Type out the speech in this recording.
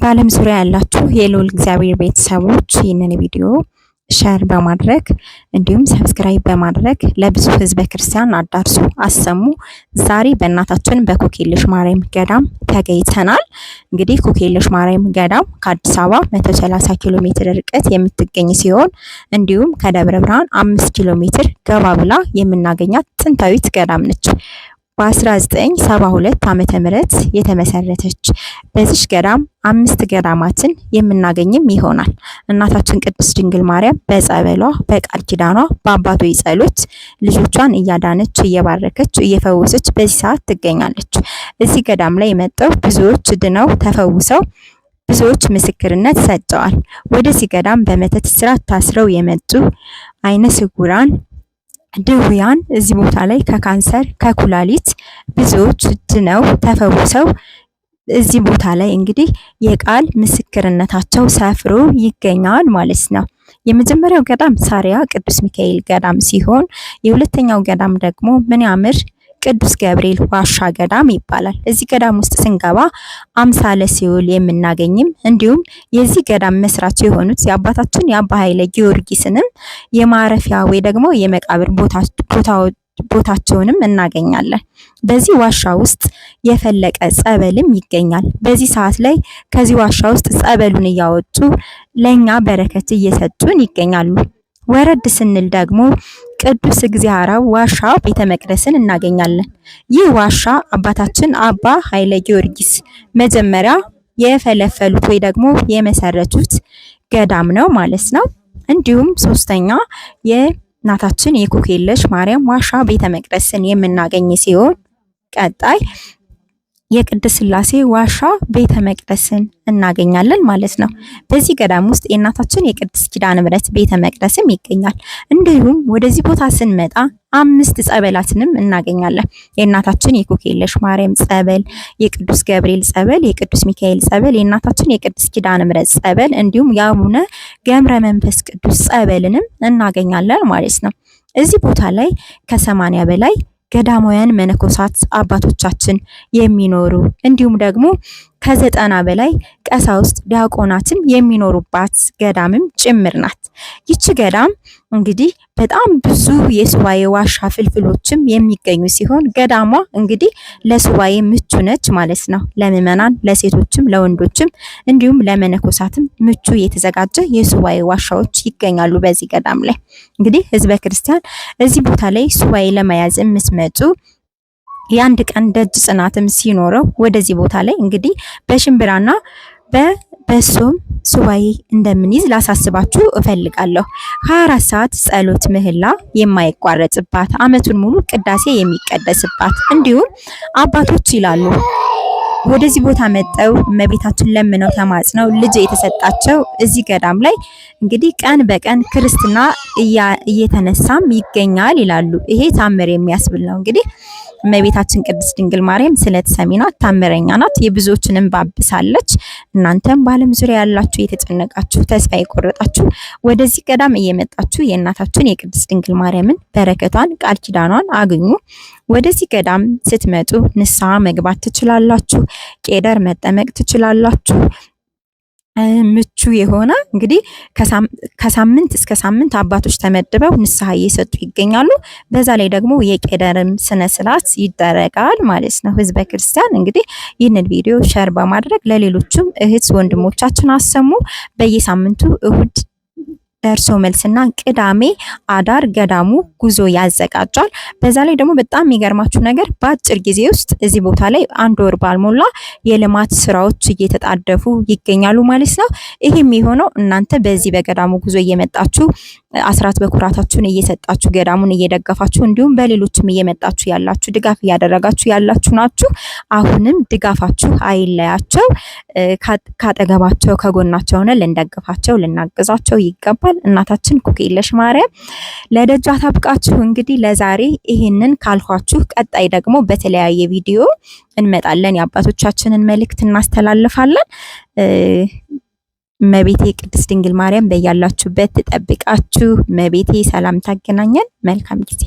በዓለም ዙሪያ ያላችሁ የልዑል እግዚአብሔር ቤተሰቦች ይህንን ቪዲዮ ሼር በማድረግ እንዲሁም ሰብስክራይብ በማድረግ ለብዙ ሕዝበ ክርስቲያን አዳርሱ አሰሙ። ዛሬ በእናታችን በኮኬለሽ ማርያም ገዳም ተገኝተናል። እንግዲህ ኮኬለሽ ማርያም ገዳም ከአዲስ አበባ 130 ኪሎ ሜትር ርቀት የምትገኝ ሲሆን እንዲሁም ከደብረ ብርሃን 5 ኪሎ ሜትር ገባ ብላ የምናገኛት ጥንታዊት ገዳም ነች። በ1972 ዓመተ ምህረት የተመሰረተች በዚህ ገዳም 5 ገዳማትን የምናገኝም ይሆናል። እናታችን ቅድስት ድንግል ማርያም በጸበሏ በቃል ኪዳኗ በአባቶች ጸሎት ልጆቿን እያዳነች እየባረከች እየፈወሰች በዚህ ሰዓት ትገኛለች። እዚህ ገዳም ላይ የመጣው ብዙዎች ድነው ተፈውሰው ብዙዎች ምስክርነት ሰጥተዋል። ወደዚህ ገዳም በመተት ስራት ታስረው የመጡ አይነ ስውራን ድውያን እዚህ ቦታ ላይ ከካንሰር ከኩላሊት ብዙዎች ድነው ተፈውሰው እዚህ ቦታ ላይ እንግዲህ የቃል ምስክርነታቸው ሰፍሮ ይገኛል ማለት ነው። የመጀመሪያው ገዳም ሳሪያ ቅዱስ ሚካኤል ገዳም ሲሆን የሁለተኛው ገዳም ደግሞ ምን ያምር ቅዱስ ገብርኤል ዋሻ ገዳም ይባላል። እዚህ ገዳም ውስጥ ስንገባ አምሳለ ሲኦል የምናገኝም እንዲሁም የዚህ ገዳም መስራች የሆኑት የአባታችን የአባ ኃይለ ጊዮርጊስንም የማረፊያ ወይ ደግሞ የመቃብር ቦታቸውንም እናገኛለን። በዚህ ዋሻ ውስጥ የፈለቀ ጸበልም ይገኛል። በዚህ ሰዓት ላይ ከዚህ ዋሻ ውስጥ ጸበሉን እያወጡ ለኛ በረከት እየሰጡን ይገኛሉ። ወረድ ስንል ደግሞ ቅዱስ እግዚአብሔር ዋሻ ቤተ መቅደስን እናገኛለን። ይህ ዋሻ አባታችን አባ ኃይለ ጊዮርጊስ መጀመሪያ የፈለፈሉት ወይ ደግሞ የመሰረቱት ገዳም ነው ማለት ነው። እንዲሁም ሶስተኛ የእናታችን የኮኬለሽ ማርያም ዋሻ ቤተ መቅደስን የምናገኝ ሲሆን ቀጣይ የቅድስት ሥላሴ ዋሻ ቤተ መቅደስን እናገኛለን ማለት ነው። በዚህ ገዳም ውስጥ የእናታችን የቅድስት ኪዳነ ምሕረት ቤተ መቅደስም ይገኛል። እንዲሁም ወደዚህ ቦታ ስንመጣ 5 ጸበላትንም እናገኛለን። የእናታችን የኮኬለሽ ማርያም ጸበል፣ የቅዱስ ገብርኤል ጸበል፣ የቅዱስ ሚካኤል ጸበል፣ የእናታችን የቅድስት ኪዳነ ምሕረት ጸበል እንዲሁም የአቡነ ገብረ መንፈስ ቅዱስ ጸበልንም እናገኛለን ማለት ነው። እዚህ ቦታ ላይ ከ80 በላይ ገዳማውያን መነኮሳት አባቶቻችን የሚኖሩ እንዲሁም ደግሞ ከ90 በላይ ቀሳውስት ዲያቆናትም የሚኖሩባት ገዳምም ጭምር ናት። ይቺ ገዳም እንግዲህ በጣም ብዙ የሱባኤ ዋሻ ፍልፍሎችም የሚገኙ ሲሆን ገዳሟ እንግዲህ ለሱባኤ ምቹ ነች ማለት ነው። ለምዕመናን ለሴቶችም ለወንዶችም እንዲሁም ለመነኮሳትም ምቹ የተዘጋጀ የሱባኤ ዋሻዎች ይገኛሉ። በዚህ ገዳም ላይ እንግዲህ ህዝበ ክርስቲያን እዚህ ቦታ ላይ ሱባኤ ለመያዝ የምትመጡ የአንድ ቀን ደጅ ጽናትም ሲኖረው ወደዚህ ቦታ ላይ እንግዲህ በሽምብራና በሶም ሱባኤ እንደምንይዝ ላሳስባችሁ እፈልጋለሁ። 24 ሰዓት ጸሎት ምህላ የማይቋረጥባት አመቱን ሙሉ ቅዳሴ የሚቀደስባት እንዲሁም አባቶች ይላሉ ወደዚህ ቦታ መጠው እመቤታችን ለምነው ተማጽነው ልጅ የተሰጣቸው እዚህ ገዳም ላይ እንግዲህ ቀን በቀን ክርስትና እየተነሳም ይገኛል ይላሉ። ይሄ ታምር የሚያስብል ነው። እንግዲህ እመቤታችን ቅድስት ድንግል ማርያም ስለተሰሚ ናት፣ ታምረኛ ናት፣ የብዙዎችንም ባብሳለች። እናንተም በዓለም ዙሪያ ያላችሁ የተጨነቃችሁ ተስፋ የቆረጣችሁ ወደዚህ ገዳም እየመጣችሁ የእናታችን የቅድስት ድንግል ማርያምን በረከቷን ቃል ኪዳኗን አግኙ። ወደዚህ ገዳም ስትመጡ ንስሐ መግባት ትችላላችሁ። ቄደር መጠመቅ ትችላላችሁ። ምቹ የሆነ እንግዲህ ከሳምንት እስከ ሳምንት አባቶች ተመድበው ንስሐ እየሰጡ ይገኛሉ። በዛ ላይ ደግሞ የቄደርም ስነ ስርዓት ይደረጋል ማለት ነው። ህዝበ ክርስቲያን እንግዲህ ይህንን ቪዲዮ ሼር በማድረግ ለሌሎችም እህት ወንድሞቻችን አሰሙ። በየሳምንቱ እሁድ ደርሶ መልስና ቅዳሜ አዳር ገዳሙ ጉዞ ያዘጋጃል። በዛ ላይ ደግሞ በጣም የሚገርማችሁ ነገር በአጭር ጊዜ ውስጥ እዚህ ቦታ ላይ 1 ወር ባልሞላ የልማት ስራዎች እየተጣደፉ ይገኛሉ ማለት ነው። ይሄም የሆነው እናንተ በዚህ በገዳሙ ጉዞ እየመጣችሁ አስራት በኩራታችሁን እየሰጣችሁ ገዳሙን እየደገፋችሁ እንዲሁም በሌሎችም እየመጣችሁ ያላችሁ ድጋፍ እያደረጋችሁ ያላችሁ ናችሁ። አሁንም ድጋፋችሁ አይለያቸው። ካጠገባቸው ከጎናቸው ሆነ ልንደግፋቸው ልናግዛቸው ይገባል። እናታችን ኮኬለሽ ማርያም ለደጇ ታብቃችሁ። እንግዲህ ለዛሬ ይሄንን ካልኳችሁ ቀጣይ ደግሞ በተለያየ ቪዲዮ እንመጣለን። የአባቶቻችንን መልእክት እናስተላልፋለን። እመቤቴ ቅድስት ድንግል ማርያም በያላችሁበት ትጠብቃችሁ። እመቤቴ ሰላም ታገናኘን። መልካም ጊዜ